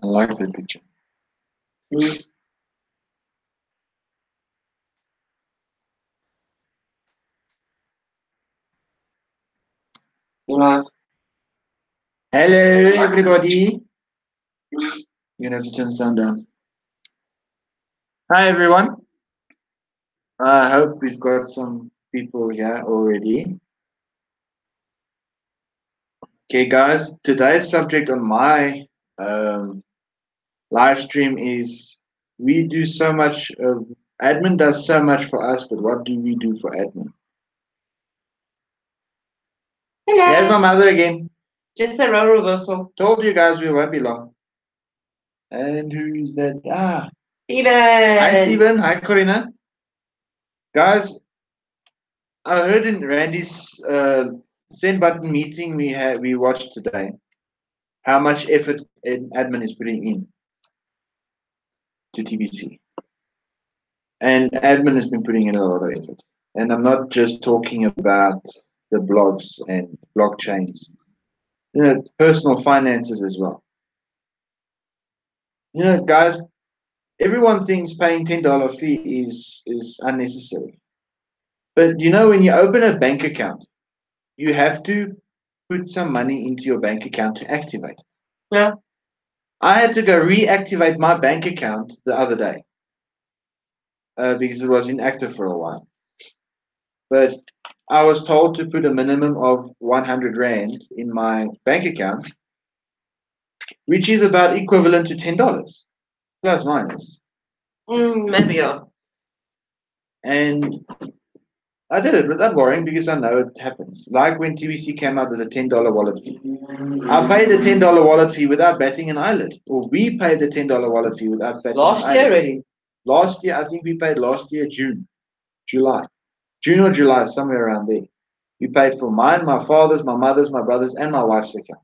I like that picture. Yeah. Hello, everybody. You're gonna have to turn the sound down. Hi, everyone. I hope we've got some people here already. Okay, guys. Today's subject on my live stream is we do so much. Admin does so much for us, but what do we do for admin? Hello. There's my mother again. Just a role reversal. Told you guys we won't be long. And who is that? Ah, Steven. hi, Steven. Hi, Corina. Guys, I heard in Randy's send button meeting we watched today how much effort admin is putting in to TBC, and admin has been putting in a lot of effort. And I'm not just talking about the blogs and blockchains, personal finances as well. Guys, everyone thinks paying $10 fee is unnecessary, but when you open a bank account, you have to put some money into your bank account to activate it. Yeah. I had to go reactivate my bank account the other day because it was inactive for a while. But I was told to put a minimum of 100 Rand in my bank account, which is about equivalent to $10, plus minus. Maybe, yeah. And I did it without worrying because I know it happens. Like when TBC came out with a $10 wallet fee. I paid the $10 wallet fee without batting an eyelid. Or we paid the $10 wallet fee without batting an eyelid. Last year already. Last year, I think we paid last year, July or July, somewhere around there. We paid for mine, my father's, my mother's, my brother's, and my wife's account.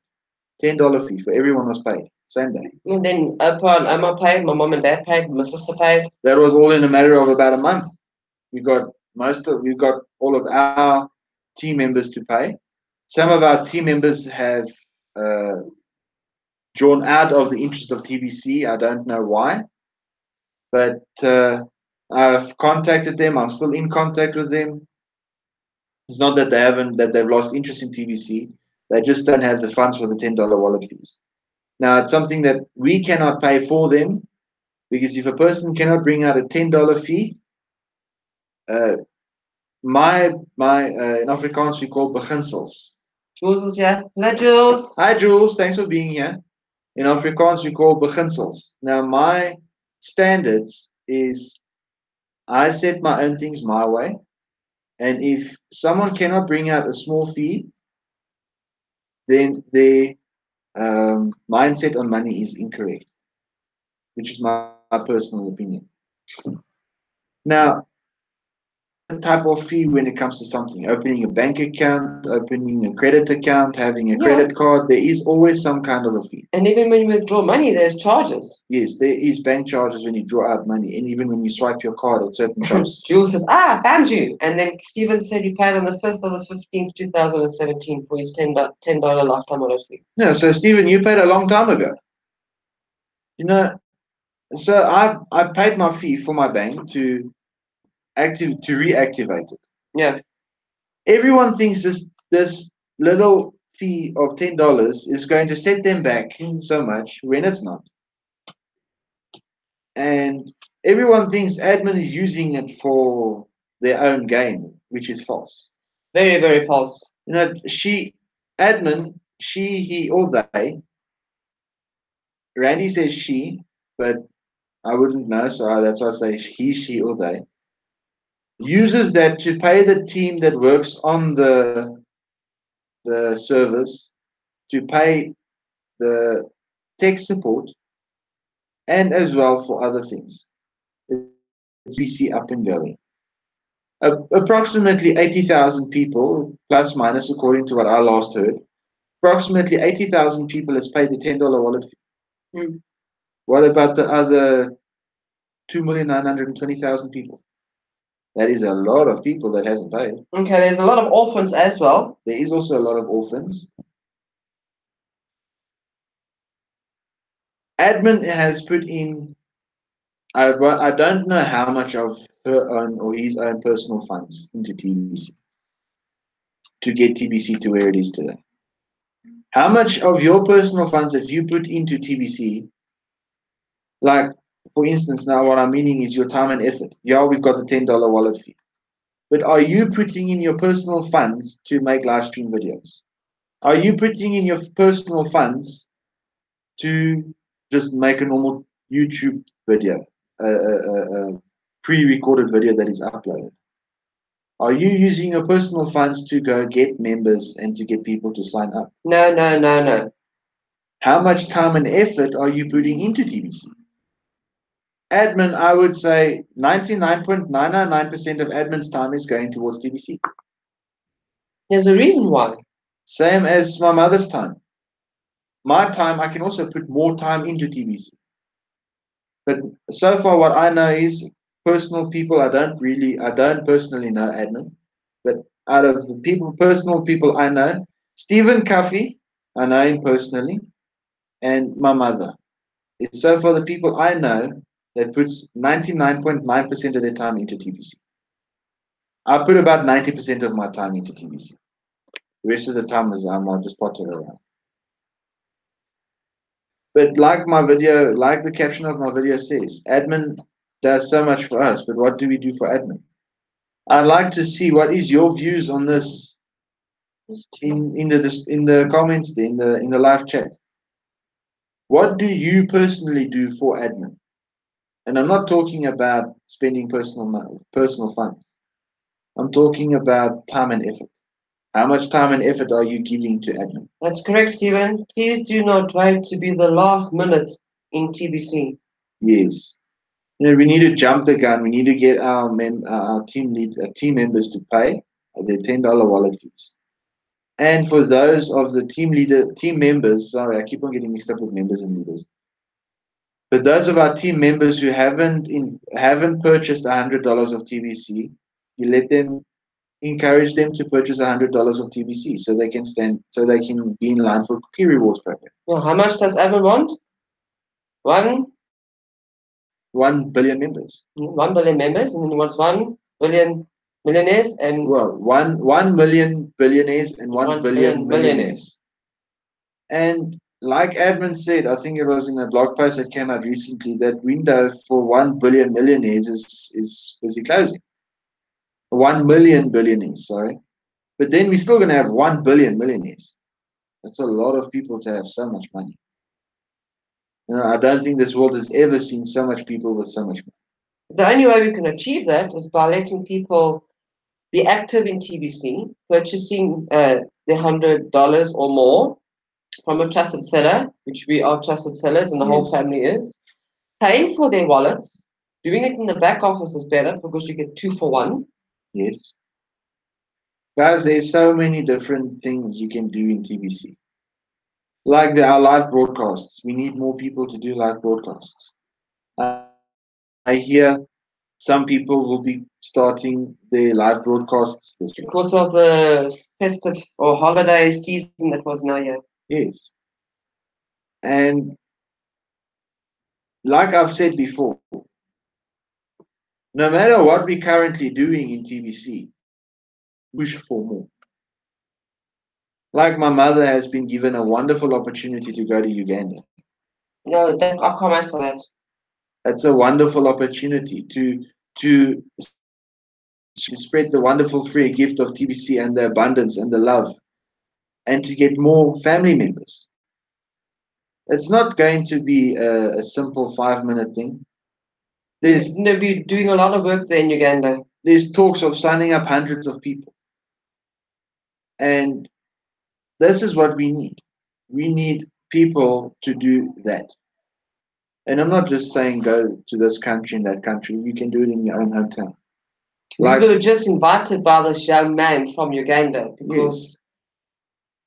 $10 fee for everyone was paid, same day. And then Emma paid, my mom and dad paid, my sister paid. That was all in a matter of about a month. We got all of our team members to pay. Some of our team members have drawn out of the interest of TBC. I don't know why, but I've contacted them. I'm still in contact with them. It's not that they've lost interest in TBC. They just don't have the funds for the $10 wallet fees. Now it's something that we cannot pay for them because if a person cannot bring out a $10 fee, my in Afrikaans we call beginsels. Jules is here. Hello, Jules. Hi Jules, thanks for being here. In Afrikaans we call beginsels. Now my standards is I set my own things my way, and if someone cannot bring out a small fee, then their mindset on money is incorrect, which is my personal opinion. Now, type of fee when it comes to something, opening a bank account, opening a credit account, having a credit card, there is always some kind of a fee. And even when you withdraw money, there's charges. Yes, there is bank charges when you draw out money, and even when you swipe your card at certain shops. Jules says, found you. And then Stephen said he paid on the 1st or the 15th, 2017 for his $10 lifetime wallet fee. No, so Stephen, you paid a long time ago. So I paid my fee for my bank to reactivate it. Yeah. Everyone thinks this little fee of $10 is going to set them back so much when it's not. And everyone thinks admin is using it for their own gain, which is false. Very, very false. Admin, she, he, or they. Randy says she, but I wouldn't know, so that's why I say he, she, or they. Uses that to pay the team that works on the servers, to pay the tech support, and as well for other things. It's VC up and going. Approximately 80,000 people, plus minus, according to what I last heard, approximately 80,000 people has paid the $10 wallet fee. What about the other 2,920,000 people? That is a lot of people that hasn't paid. Okay, there's a lot of orphans as well. There is also a lot of orphans. Admin has put in, I don't know how much of her own or his own personal funds into TBC to get TBC to where it is today. How much of your personal funds have you put into TBC? Like, for instance, now what I'm meaning is your time and effort. Yeah, we've got the $10 wallet fee. But are you putting in your personal funds to make live stream videos? Are you putting in your personal funds to just make a normal YouTube video, a pre-recorded video that is uploaded? Are you using your personal funds to go get members and to get people to sign up? No, no, no, no. How much time and effort are you putting into TBC? Admin, I would say 99.999% of admin's time is going towards TBC. There's a reason why. Same as my mother's time. My time, I can also put more time into TBC. But so far, what I know is personal people. I don't personally know admin. But out of the personal people I know, Stephen Cuffey, I know him personally, and my mother. It's so far the people I know that puts 99.9% of their time into TBC. I put about 90% of my time into TBC. The rest of the time is I'll just potter around. But like the caption of my video says, admin does so much for us, but what do we do for admin? I'd like to see what is your views on this in the comments there, in the live chat. What do you personally do for admin? And I'm not talking about spending personal funds. I'm talking about time and effort. How much time and effort are you giving to admin? That's correct, Stephen. Please do not wait to be the last minute in TBC. Yes. We need to jump the gun. We need to get our team members to pay their $10 wallet fees. And for those of the team members, sorry, I keep on getting mixed up with members and leaders. But those of our team members who haven't purchased $100 of TBC, you let them encourage them to purchase $100 of TBC so they can be in line for Cookie Rewards program. Well, how much does Evan want? 1 billion members. 1 billion members, and then he wants 1 billion millionaires and well, 1 million billionaires and 1 billion millionaires. And like Admin said, I think it was in a blog post that came out recently, that window for 1 billion millionaires is busy closing. 1 million billionaires, sorry. But then we're still going to have 1 billion millionaires. That's a lot of people to have so much money. I don't think this world has ever seen so much people with so much money. The only way we can achieve that is by letting people be active in TBC, purchasing the $100 or more from a trusted seller, which we are trusted sellers and the whole family is, paying for their wallets. Doing it in the back office is better because you get 2 for 1. Yes. Guys, there's so many different things you can do in TBC. Like our live broadcasts. We need more people to do live broadcasts. I hear some people will be starting their live broadcasts this week. Because of the festive or holiday season that was now, yeah. Yes. And like I've said before, no matter what we're currently doing in TBC, push for more. Like my mother has been given a wonderful opportunity to go to Uganda. No, I can't wait for that. That's a wonderful opportunity to spread the wonderful free gift of TBC and the abundance and the love, and to get more family members. It's not going to be a simple 5-minute thing. They'll be doing a lot of work there in Uganda. There's talks of signing up hundreds of people. And this is what we need. We need people to do that. And I'm not just saying go to this country and that country. You can do it in your own hometown. We were just invited by this young man from Uganda because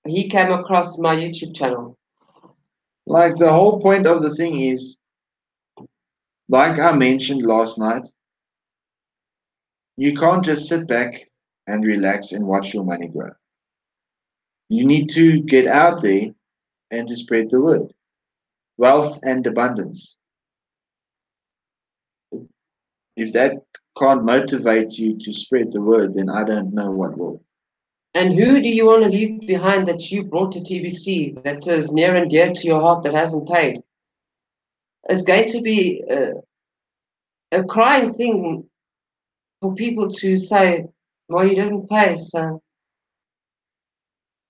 he came across my YouTube channel. Like the whole point of the thing is, like I mentioned last night, you can't just sit back and relax and watch your money grow. You need to get out there and to spread the word. wealth and abundance. If that can't motivate you to spread the word, then I don't know what will. And who do you want to leave behind that you brought to TBC that is near and dear to your heart that hasn't paid? It's going to be a crying thing for people to say, well, you didn't pay, so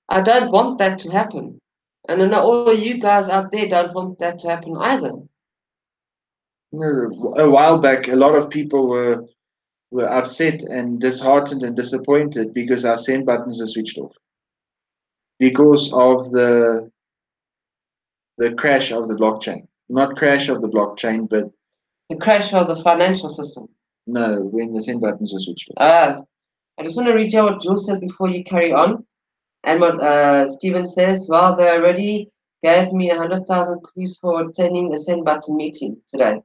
I don't want that to happen. And I know all of you guys out there don't want that to happen either. A while back, a lot of people were upset and disheartened and disappointed because our send buttons are switched off because of the crash of the blockchain. Not crash of the blockchain, but The crash of the financial system. no, when the send buttons are switched off. I just want to read you what Jules said before you carry on. And what Stephen says, well, they already gave me 100,000 clues for attending a send button meeting today.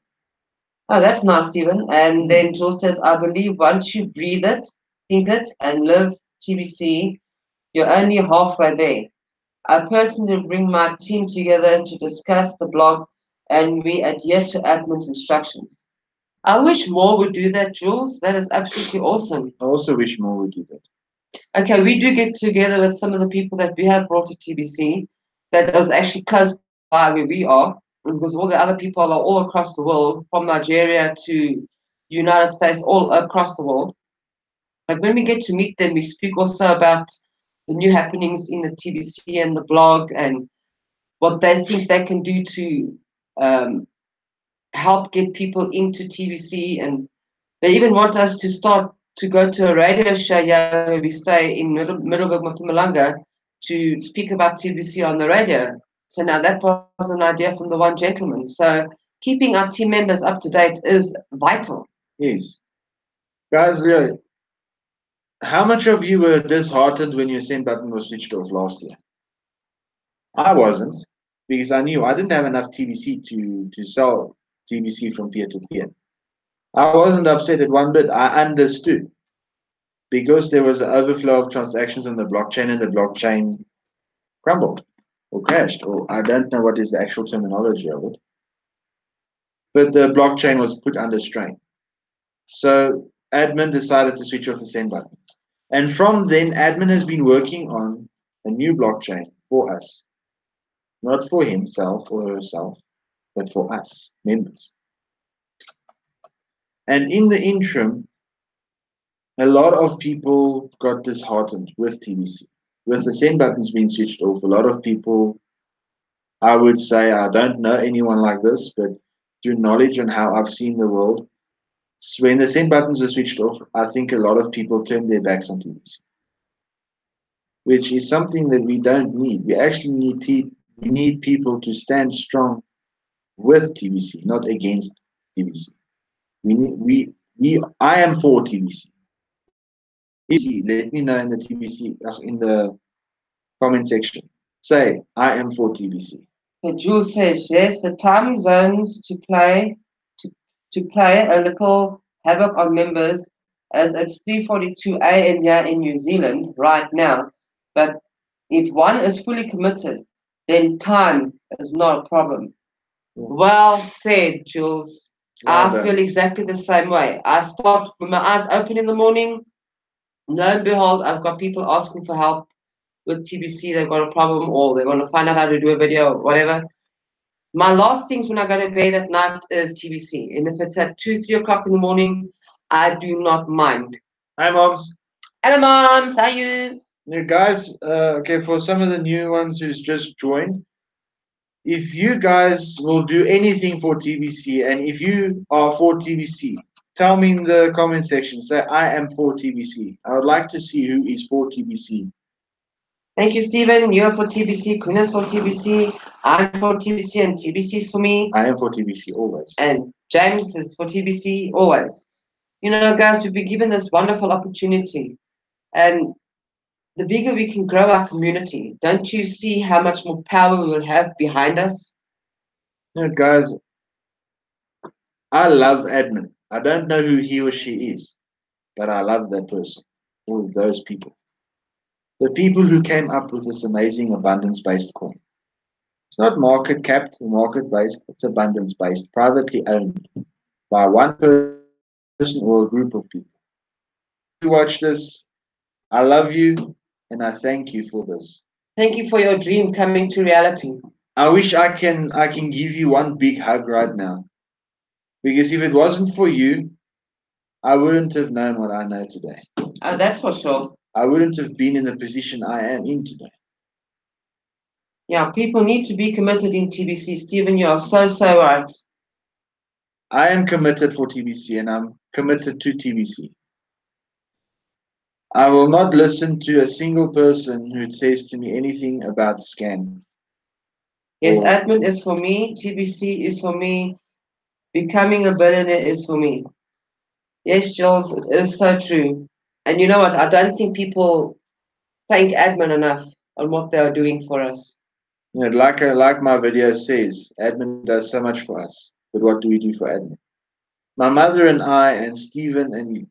Oh, that's nice, Stephen. And then Jules says, I believe once you breathe it, think it, and live TBC, you're only halfway there. I personally bring my team together to discuss the blog, and we adhere to admin's instructions. I wish more would do that, Jules. That is absolutely awesome. I also wish more would do that. Okay, we do get together with some of the people that we have brought to TBC that is actually close by where we are, because all the other people are all across the world, from Nigeria to United States, all across the world. But when we get to meet them, we speak also about the new happenings in the TBC and the blog and what they think they can do to um, help get people into TBC. And they even want us to start to go to a radio show here where we stay in middle of Mpumalanga to speak about TBC on the radio. So now that was an idea from the one gentleman. So keeping our team members up to date is vital. Yes. Guys, how much of you were disheartened when your send button was switched off last year? I wasn't, because I knew I didn't have enough TBC to sell TBC from peer to peer. I wasn't upset at one bit. I understood because there was an overflow of transactions on the blockchain and the blockchain crumbled or crashed, or I don't know what is the actual terminology of it. But the blockchain was put under strain. So admin decided to switch off the send buttons. And from then, admin has been working on a new blockchain for us, not for himself or herself, but for us, members. And in the interim, a lot of people got disheartened with TBC. With the send buttons being switched off, a lot of people, I would say, I don't know anyone like this, but through knowledge on how I've seen the world, when the send buttons were switched off, I think a lot of people turned their backs on TBC, which is something that we don't need. We actually we need people to stand strong with TBC, not against TBC. I am for TBC. Let me know in the TBC in the comment section. Say I am for TBC. Jules says yes, the time zones to, to play a little havoc on members as it's 3:42 a.m. here in New Zealand right now. But if one is fully committed, then time is not a problem. Well said, Jules. Well I done. feel exactly the same way. I start with my eyes open in the morning. Lo and behold, I've got people asking for help with TBC. They've got a problem or they want to find out how to do a video or whatever. My last things when I go to bed at night is TBC. And if it's at 2, 3 o'clock in the morning, I do not mind. Hi, moms. Hello, moms. How are you? Now, guys, okay, for some of the new ones who's just joined, if you guys will do anything for TBC, and if you are for TBC, tell me in the comment section. Say, I am for TBC. I would like to see who is for TBC. Thank you, Stephen. You're for TBC. Queen is for TBC. I'm for TBC, and TBC is for me. I am for TBC always. And James is for TBC always. You know, guys, we've been given this wonderful opportunity. And the bigger we can grow our community, don't you see how much more power we will have behind us? You know, guys, I love admin. I don't know who he or she is, but I love that person or those people. The people who came up with this amazing abundance based coin. It's not market capped or market based, it's abundance based, privately owned by one person or a group of people. If you watch this, I love you and I thank you for this. Thank you for your dream coming to reality. I wish I can give you one big hug right now. Because if it wasn't for you, I wouldn't have known what I know today. That's for sure. I wouldn't have been in the position I am in today. Yeah, people need to be committed in TBC. Stephen, you are so, so right. I am committed for TBC and I'm committed to TBC. I will not listen to a single person who says to me anything about scam. Yes, Or admin is for me, TBC is for me, becoming a billionaire is for me. Yes, Jules, it is so true. And you know what? I don't think people thank admin enough on what they are doing for us. like my video says, admin does so much for us. But what do we do for admin? My mother and I and Stephen and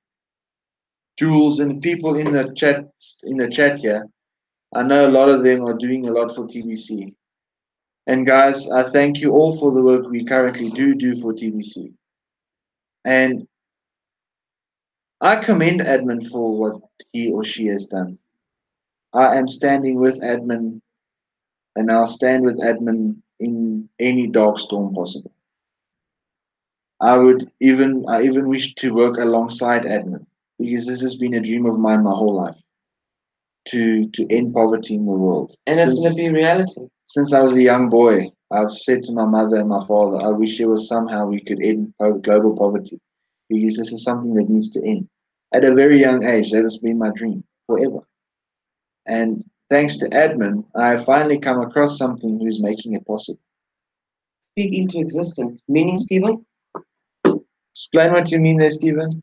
Jules and people in the chat here, I know a lot of them are doing a lot for TBC. And guys, I thank you all for the work we currently do for TBC. And I commend admin for what he or she has done. I am standing with admin and I'll stand with admin in any dark storm possible. I even wish to work alongside admin because this has been a dream of mine my whole life to end poverty in the world. And it's going to be reality. Since I was a young boy, I've said to my mother and my father, I wish there was somehow we could end global poverty because this is something that needs to end. At a very young age, that has been my dream forever. And thanks to admin, I have finally come across something who's making it possible. Speak into existence. Meaning, Stephen? Explain what you mean there, Stephen.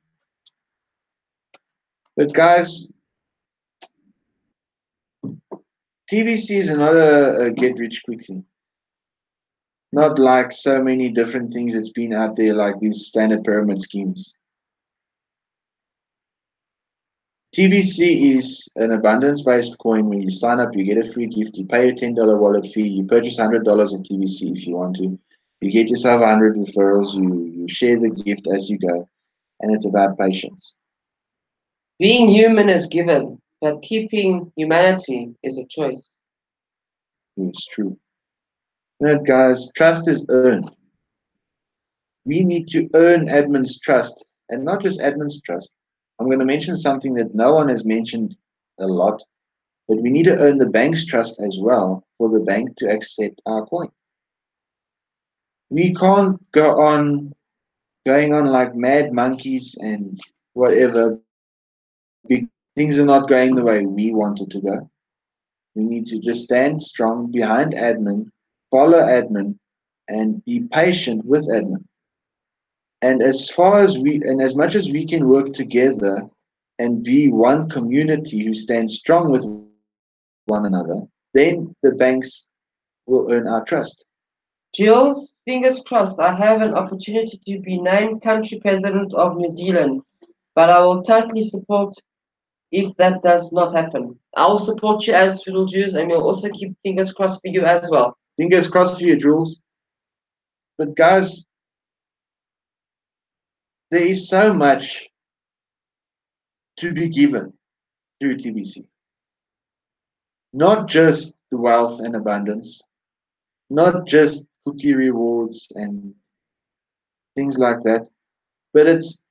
But guys, TBC is not a get rich quick thing. Not like so many different things that's been out there, like these standard pyramid schemes. TBC is an abundance based coin. When you sign up, you get a free gift. You pay a $10 wallet fee. You purchase $100 of TBC if you want to. You get yourself 100 referrals. You share the gift as you go. And it's about patience. Being human is given, but keeping humanity is a choice. It's true. You know, guys, trust is earned. We need to earn admin's trust, and not just admin's trust. I'm going to mention something that no one has mentioned a lot, but we need to earn the bank's trust as well for the bank to accept our coin. We can't go on going on like mad monkeys and whatever because things are not going the way we want it to go. We need to just stand strong behind admin, follow admin, and be patient with admin. And as much as we can work together and be one community who stands strong with one another, then the banks will earn our trust. Jules, fingers crossed, I have an opportunity to be named country president of New Zealand, but I will totally support if that does not happen. I will support you as Fiddle Jews, and we'll also keep fingers crossed for you as well. Fingers crossed for you, Jules. But guys, there is so much to be given through TBC. Not just the wealth and abundance, not just cookie rewards and things like that, but it's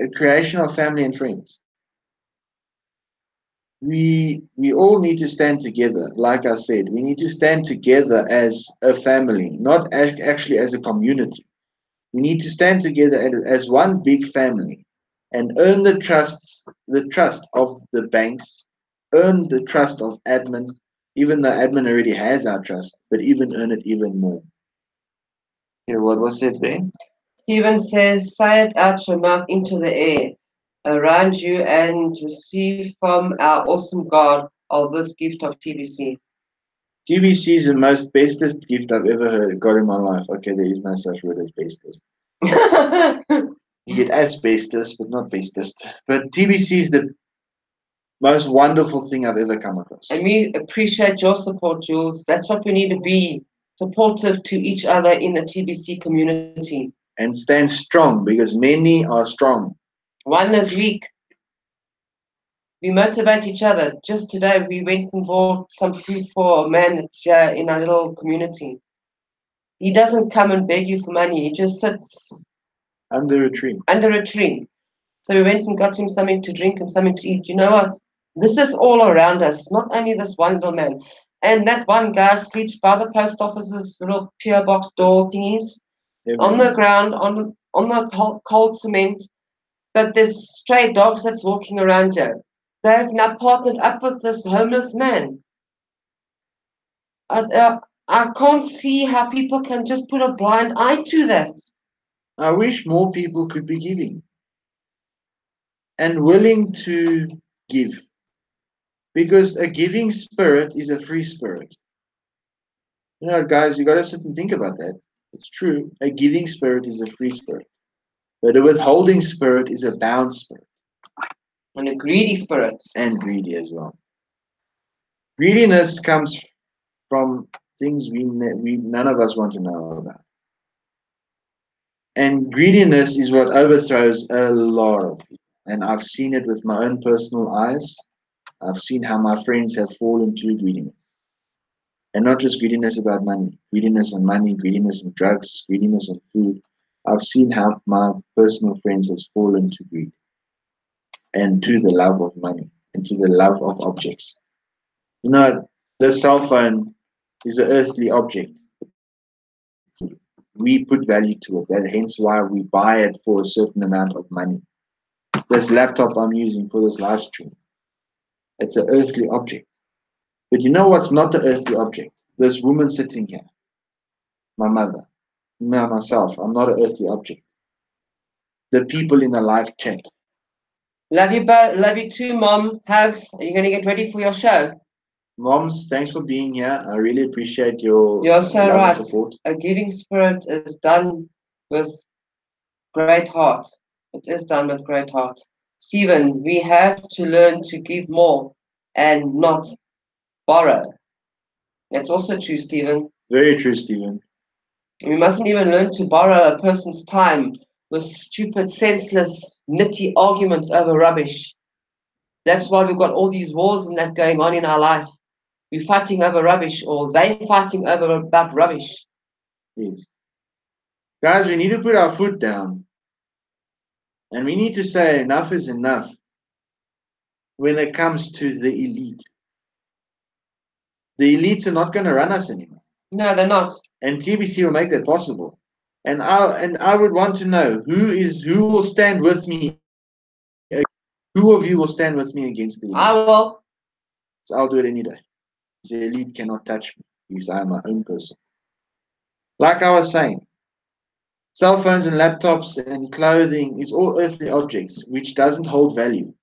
a creation of family and friends. We all need to stand together. Like I said, we need to stand together as a family, not actually as a community. We need to stand together as one big family and earn the trust of the banks, earn the trust of admin, even though admin already has our trust, but even earn it even more. Here, what was it there? Stephen says, say it out your mouth into the air around you and receive from our awesome God of this gift of TBC. TBC is the most bestest gift I've ever got in my life. Okay, there is no such word as bestest. You get asbestos, but not bestest. But TBC is the most wonderful thing I've ever come across. And we appreciate your support, Jules. That's what we need to be. supportive to each other in the TBC community. and stand strong because many are strong. One is weak. We motivate each other. Just today, we went and bought some food for a man that's here in our little community. He doesn't come and beg you for money. He just sits Under a tree. under a tree. So we went and got him something to drink and something to eat. You know what? This is all around us, not only this one little man. And that one guy sleeps by the post office's little PO box door thingies on the ground, on the cold cement. But there's stray dogs that's walking around here. They've now partnered up with this homeless man. I can't see how people can just put a blind eye to that. I wish more people could be giving and willing to give because a giving spirit is a free spirit. You know, guys, you got to sit and think about that. It's true. A giving spirit is a free spirit, but a withholding spirit is a bound spirit And a greedy spirit. and greedy as well. Greediness comes from things we none of us want to know about. And greediness is what overthrows a lot of people. And I've seen it with my own personal eyes. I've seen how my friends have fallen to greediness. And not just greediness about money, greediness on drugs, greediness on food. I've seen how my personal friends has fallen to greed and to the love of money and to the love of objects. You know, the cell phone is an earthly object. We put value to it, and hence why we buy it for a certain amount of money. This laptop I'm using for this live stream, it's an earthly object. But you know what's not the earthly object? This woman sitting here, my mother, myself, I'm not an earthly object. The people in the live chat. Love you both. Love you too, Mom. Hugs. Are you going to get ready for your show? Moms, thanks for being here. I really appreciate your You're so love right. and support. A giving spirit is done with great heart. It is done with great heart. Stephen, we have to learn to give more and not borrow. That's also true, Stephen. Very true, Stephen. We mustn't even learn to borrow a person's time with stupid, senseless, nitty arguments over rubbish. That's why we've got all these wars and that going on in our life. We're fighting over rubbish, or they fighting over about rubbish. Yes. Guys, we need to put our foot down. And we need to say enough is enough when it comes to the elite. The elites are not going to run us anymore. No, they're not. And TBC will make that possible. And I would want to know who will stand with me. Who of you will stand with me against the elite? I will. So I'll do it any day. The elite cannot touch me because I am my own person. Like I was saying, cell phones and laptops and clothing is all earthly objects which doesn't hold value.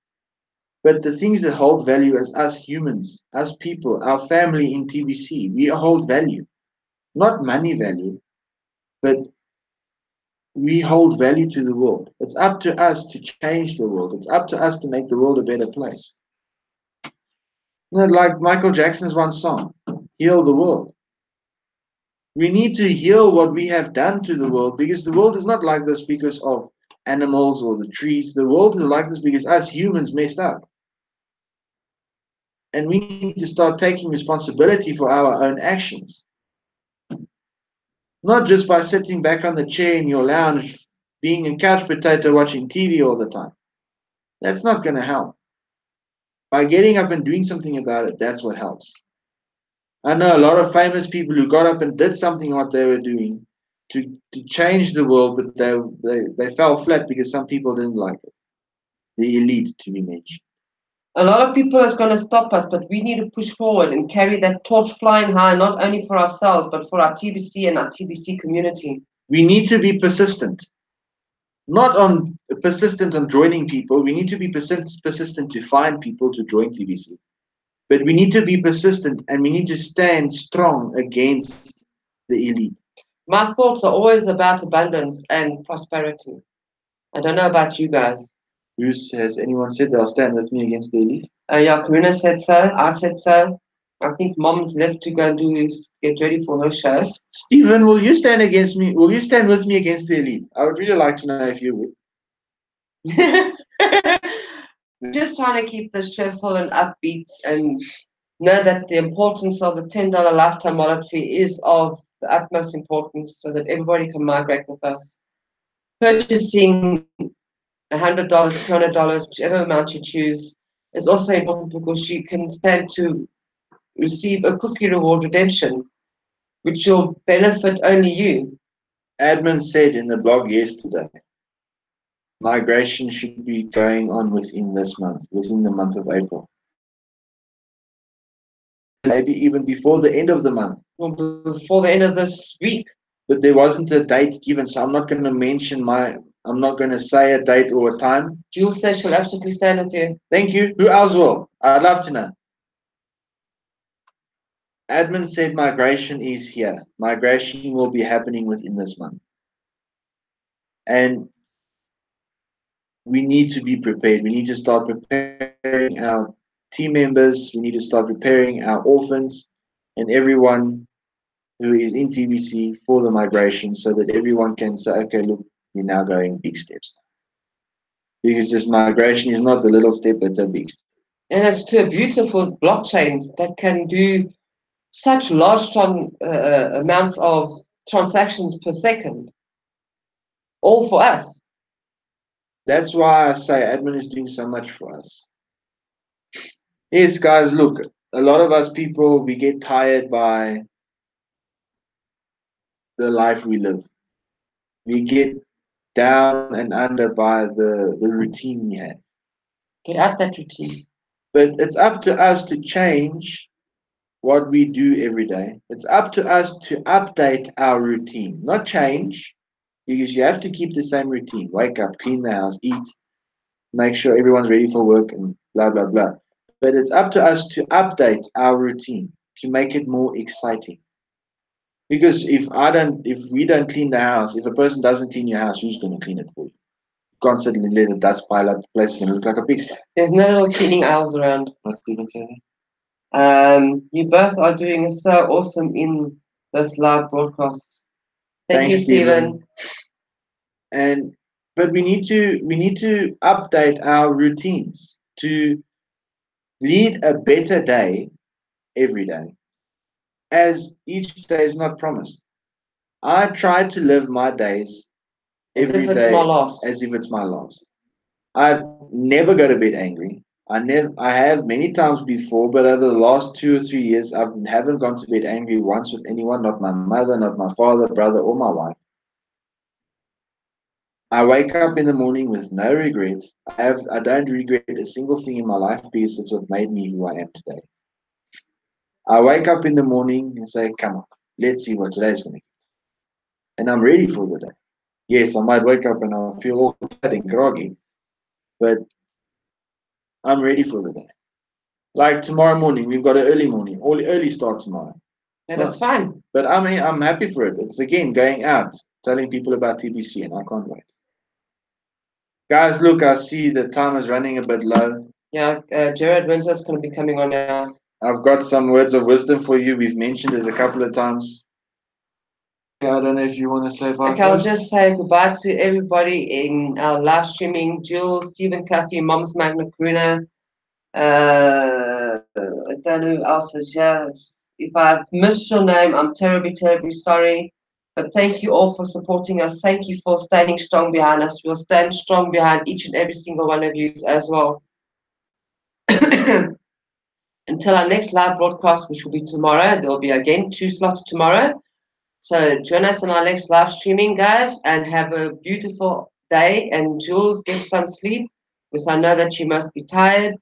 But the things that hold value as us humans, us people, our family in TBC, we hold value. Not money value, but we hold value to the world. It's up to us to change the world. It's up to us to make the world a better place. You know, like Michael Jackson's one song, Heal the World. We need to heal what we have done to the world because the world is not like this because of animals or the trees. The world is like this because us humans messed up. And we need to start taking responsibility for our own actions. Not just by sitting back on the chair in your lounge, being a couch potato watching TV all the time. That's not going to help. By getting up and doing something about it, that's what helps. I know a lot of famous people who got up and did something what they were doing to change the world, but they fell flat because some people didn't like it. The elite, to be mentioned. A lot of people is going to stop us, but we need to push forward and carry that torch flying high, not only for ourselves, but for our TBC and our TBC community. We need to be persistent. Not on persistent on joining people. We need to be persistent to find people to join TBC. But we need to be persistent and we need to stand strong against the elite. My thoughts are always about abundance and prosperity. I don't know about you guys. Has anyone said they'll stand with me against the elite? Yeah, Karuna said so. I said so. I think Mom's left to go and get ready for her show. Stephen, will you stand against me? Will you stand with me against the elite? I would really like to know if you would. We're just trying to keep this cheerful and upbeat and know that the importance of the $10 lifetime wallet fee is of the utmost importance so that everybody can migrate with us. Purchasing $100, $200, whichever amount you choose, is also important because you can stand to receive a cookie reward redemption, which will benefit only you. Admin said in the blog yesterday, migration should be going on within this month, within the month of April. Maybe even before the end of the month. Or before the end of this week. But there wasn't a date given, so I'm not going to I'm not going to say a date or a time. Jules says she'll absolutely stand with you. Thank you. Who else will? I'd love to know. Admin said migration is here. Migration will be happening within this month. And we need to be prepared. We need to start preparing our team members. We need to start preparing our orphans and everyone who is in TBC for the migration so that everyone can say, okay, look, we're now going big steps. Because this migration is not the little step, it's a big step. And it's to a beautiful blockchain that can do such large amounts of transactions per second, all for us. That's why I say admin is doing so much for us. Yes, guys, look, a lot of us people, we get tired by the life we live. We get down and under by the routine we have. Get out that routine. But it's up to us to change what we do every day. It's up to us to update our routine, not change, because you have to keep the same routine. Wake up, clean the house, eat, make sure everyone's ready for work, and blah, blah, blah. But it's up to us to update our routine to make it more exciting. Because if we don't clean the house, if a person doesn't clean your house, who's going to clean it for you? Constantly let the dust pile up, the place is going to look like a pigsty. There's no little cleaning aisles around. What's Stephen saying? You both are doing so awesome in this live broadcast. Thank you, Stephen. But we need to update our routines to lead a better day every day, as each day is not promised. I try to live my days every day as if it's my last. I never go to bed angry. I have many times before, but over the last 2 or 3 years, I haven't gone to bed angry once with anyone, not my mother, not my father, brother, or my wife. I wake up in the morning with no regret. I don't regret a single thing in my life because it's what made me who I am today. I wake up in the morning and say, come on, let's see what today's going to be. And I'm ready for the day. Yes, I might wake up and I'll feel all tired and groggy, but I'm ready for the day. Like tomorrow morning, we've got an early start tomorrow. Yeah, that's fine. But I'm happy for it. It's again going out, telling people about TBC, and I can't wait. Guys, look, I see the time is running a bit low. Yeah, Jared Windsor's going to be coming on now. I've got some words of wisdom for you. We've mentioned it a couple of times. I don't know if you want to say bye. Okay, I'll just say goodbye to everybody in our live streaming. Jules, Stephen Cuffy, Mom's Magna Karuna. I don't know who else is here. If I've missed your name, I'm terribly, terribly sorry. But thank you all for supporting us. Thank you for standing strong behind us. We'll stand strong behind each and every single one of you as well. Until our next live broadcast, which will be tomorrow. There will be again 2 slots tomorrow. So join us in our next live streaming, guys, and have a beautiful day. And Jules, get some sleep, because I know that you must be tired.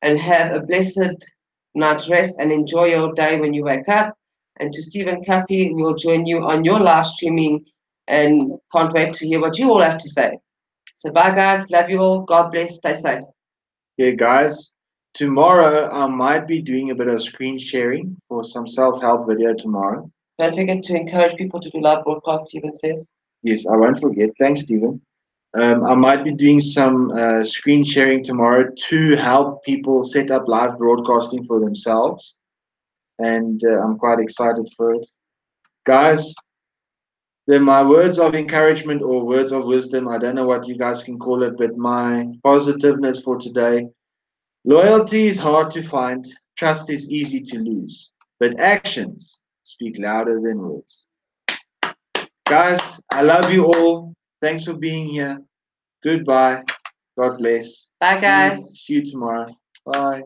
And have a blessed night's rest and enjoy your day when you wake up. And to Stephen Cuffy, we'll join you on your live streaming and can't wait to hear what you all have to say. So bye, guys. Love you all. God bless. Stay safe. Yeah, guys. Tomorrow, I might be doing a bit of screen sharing for some self-help video tomorrow. Don't forget to encourage people to do live broadcasts, Stephen says. Yes, I won't forget. Thanks, Stephen. I might be doing some screen sharing tomorrow to help people set up live broadcasting for themselves. and I'm quite excited for it. Guys, they're my words of encouragement or words of wisdom. I don't know what you guys can call it, but my positiveness for today. Loyalty is hard to find, trust is easy to lose, but actions speak louder than words. Guys, I love you all. Thanks for being here. Goodbye. God bless. Bye, guys. See you tomorrow. Bye.